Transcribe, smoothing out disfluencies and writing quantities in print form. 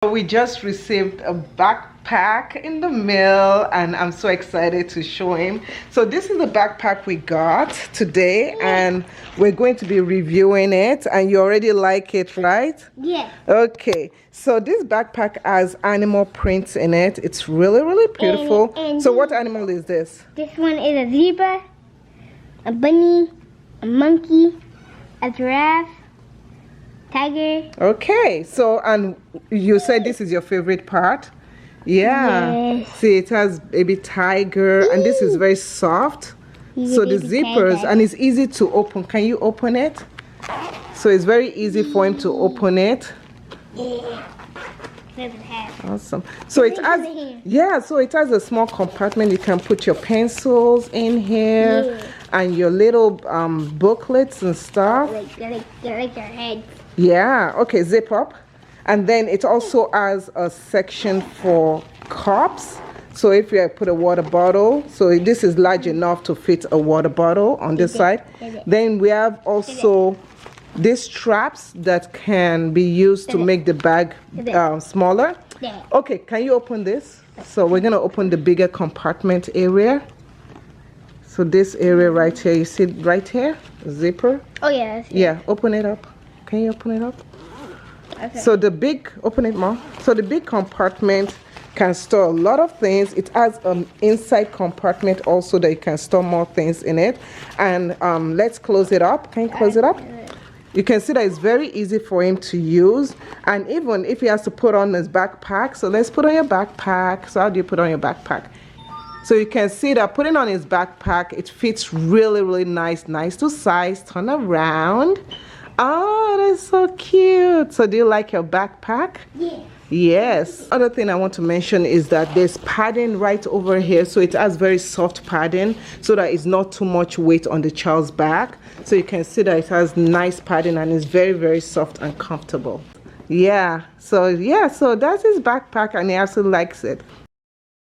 We just received a backpack in the mail and I'm so excited to show him. So this is the backpack we got today and we're going to be reviewing it, and you already like it, right? Yeah. Okay, so this backpack has animal prints in it. It's really beautiful. And so what animal is this? This one is a zebra, a bunny, a monkey, a giraffe, tiger. Okay, so and you said this is your favorite part? Yeah. Yes. See, it has baby tiger and this is very soft. So the zippers, and it's easy to open. Can you open it? So it's very easy for him to open it. Awesome. So it has, yeah, so it has a small compartment. You can put your pencils in here and your little booklets and stuff. Like your head. Yeah, okay, zip up. And then it also has a section for cups. So if you put a water bottle, so this is large enough to fit a water bottle on this side. Then we have also these straps that can be used to make the bag smaller. Okay, can you open this? So we're going to open the bigger compartment area. So this area right here, you see it right here? Zipper. Oh yeah. Yeah, open it up. Can you open it up? Okay. So the big, open it more. So the big compartment can store a lot of things. It has an inside compartment also that you can store more things in it. And let's close it up. Can you close it up? You can see that it's very easy for him to use. And even if he has to put on his backpack, so let's put on your backpack. So how do you put on your backpack? So you can see that putting on his backpack, it fits really nice to size. Turn around. Oh, that's so cute. So do you like your backpack? Yeah. Yes. Other thing I want to mention is that there's padding right over here. So it has very soft padding so that it's not too much weight on the child's back. So you can see that it has nice padding and it's very soft and comfortable. Yeah. So that's his backpack and he absolutely likes it.